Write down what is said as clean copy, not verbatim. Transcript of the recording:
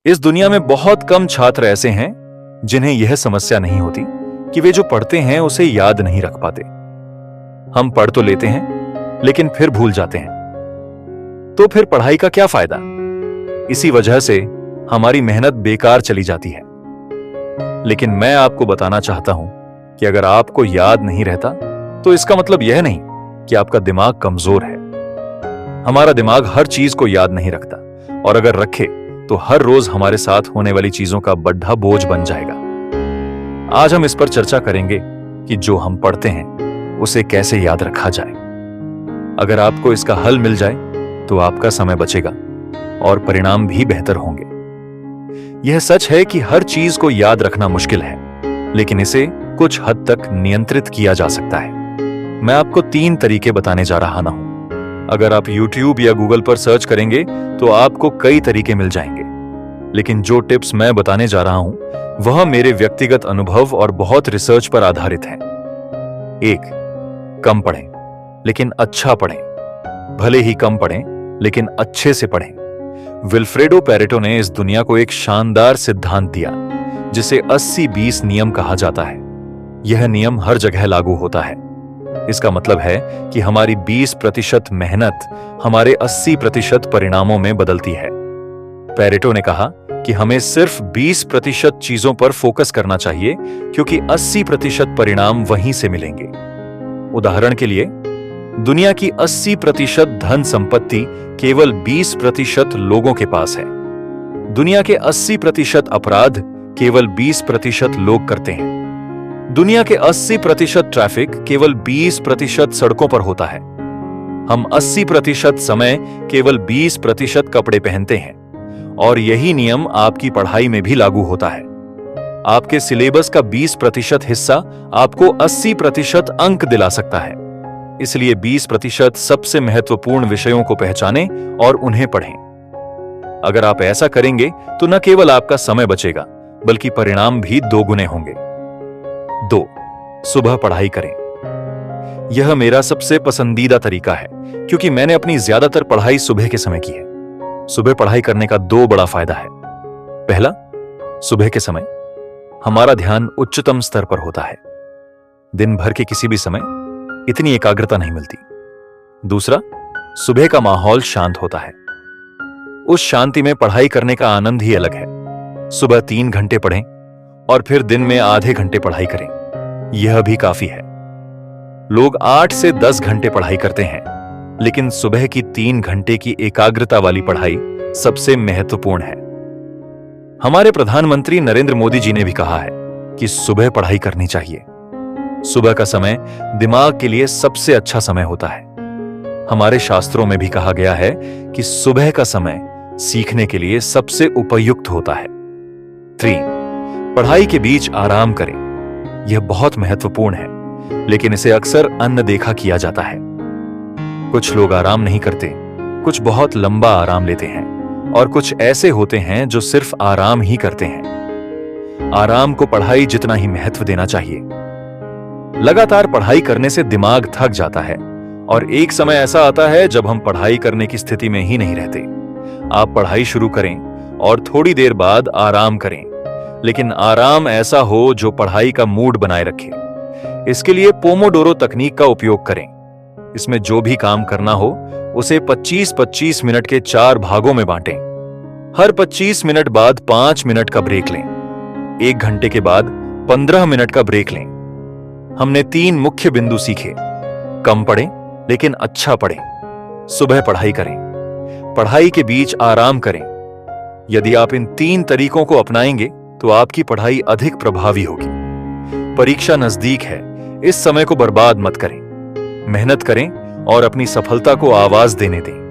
इस दुनिया में बहुत कम छात्र ऐसे हैं जिन्हें यह समस्या नहीं होती कि वे जो पढ़ते हैं उसे याद नहीं रख पाते। हम पढ़ तो लेते हैं लेकिन फिर भूल जाते हैं। तो फिर पढ़ाई का क्या फायदा? इसी वजह से हमारी मेहनत बेकार चली जाती है। लेकिन मैं आपको बताना चाहता हूं कि अगर आपको याद नहीं रहता तो इसका मतलब यह नहीं कि आपका दिमाग कमजोर है। हमारा दिमाग हर चीज को याद नहीं रखता, और अगर रखे तो हर रोज हमारे साथ होने वाली चीजों का बड़ा बोझ बन जाएगा। आज हम इस पर चर्चा करेंगे कि जो हम पढ़ते हैं उसे कैसे याद रखा जाए। अगर आपको इसका हल मिल जाए तो आपका समय बचेगा और परिणाम भी बेहतर होंगे। यह सच है कि हर चीज को याद रखना मुश्किल है, लेकिन इसे कुछ हद तक नियंत्रित किया जा सकता है। मैं आपको 3 तरीके बताने जा रहा हूं। अगर आप YouTube या Google पर सर्च करेंगे तो आपको कई तरीके मिल जाएंगे, लेकिन जो टिप्स मैं बताने जा रहा हूं वह मेरे व्यक्तिगत अनुभव और बहुत रिसर्च पर आधारित है। 1. कम पढ़ें लेकिन अच्छा पढ़ें। भले ही कम पढ़ें लेकिन अच्छे से पढ़ें। विल्फ्रेडो पेरेटो ने इस दुनिया को एक शानदार सिद्धांत दिया जिसे 80-20 नियम कहा जाता है। यह नियम हर जगह लागू होता है। इसका मतलब है कि हमारी 20% मेहनत हमारे 80% परिणामों में बदलती है। पेरेटो ने कहा कि हमें सिर्फ 20% चीजों पर फोकस करना चाहिए, क्योंकि 80% परिणाम वहीं से मिलेंगे। उदाहरण के लिए, दुनिया की 80% धन संपत्ति केवल 20% लोगों के पास है। दुनिया के 80% अपराध केवल 20% लोग करते हैं। दुनिया के 80% ट्रैफिक केवल 20% सड़कों पर होता है। हम 80% समय केवल 20% कपड़े पहनते हैं, और यही नियम आपकी पढ़ाई में भी लागू होता है। आपके सिलेबस का 20% हिस्सा आपको 80% अंक दिला सकता है। इसलिए 20% सबसे महत्वपूर्ण विषयों को पहचानें और उन्हें पढ़ें। अगर आप ऐसा करेंगे तो न केवल आपका समय बचेगा, बल्कि परिणाम भी 2 गुने होंगे। 2. सुबह पढ़ाई करें। यह मेरा सबसे पसंदीदा तरीका है, क्योंकि मैंने अपनी ज्यादातर पढ़ाई सुबह के समय की है। सुबह पढ़ाई करने का 2 बड़ा फायदा है। पहला, सुबह के समय हमारा ध्यान उच्चतम स्तर पर होता है। दिन भर के किसी भी समय इतनी एकाग्रता नहीं मिलती। दूसरा, सुबह का माहौल शांत होता है। उस शांति में पढ़ाई करने का आनंद ही अलग है। सुबह 3 घंटे पढ़ें और फिर दिन में आधे घंटे पढ़ाई करें, यह भी काफी है। लोग 8 से 10 घंटे पढ़ाई करते हैं, लेकिन सुबह की 3 घंटे की एकाग्रता वाली पढ़ाई सबसे महत्वपूर्ण है। हमारे प्रधानमंत्री नरेंद्र मोदी जी ने भी कहा है कि सुबह पढ़ाई करनी चाहिए। सुबह का समय दिमाग के लिए सबसे अच्छा समय होता है। हमारे शास्त्रों में भी कहा गया है कि सुबह का समय सीखने के लिए सबसे उपयुक्त होता है। 3. पढ़ाई के बीच आराम करें। यह बहुत महत्वपूर्ण है, लेकिन इसे अक्सर अनदेखा किया जाता है। कुछ लोग आराम नहीं करते, कुछ बहुत लंबा आराम लेते हैं, और कुछ ऐसे होते हैं जो सिर्फ आराम ही करते हैं। आराम को पढ़ाई जितना ही महत्व देना चाहिए। लगातार पढ़ाई करने से दिमाग थक जाता है, और एक समय ऐसा आता है जब हम पढ़ाई करने की स्थिति में ही नहीं रहते। आप पढ़ाई शुरू करें और थोड़ी देर बाद आराम करें, लेकिन आराम ऐसा हो जो पढ़ाई का मूड बनाए रखे। इसके लिए पोमोडोरो तकनीक का उपयोग करें। इसमें जो भी काम करना हो उसे 25-25 मिनट के 4 भागों में बांटें। हर 25 मिनट बाद 5 मिनट का ब्रेक लें। 1 घंटे के बाद 15 मिनट का ब्रेक लें। हमने 3 मुख्य बिंदु सीखे। कम पढ़ें लेकिन अच्छा पढ़ें। सुबह पढ़ाई करें। पढ़ाई के बीच आराम करें। यदि आप इन 3 तरीकों को अपनाएंगे तो आपकी पढ़ाई अधिक प्रभावी होगी। परीक्षा नजदीक है, इस समय को बर्बाद मत करें। मेहनत करें और अपनी सफलता को आवाज देने दें।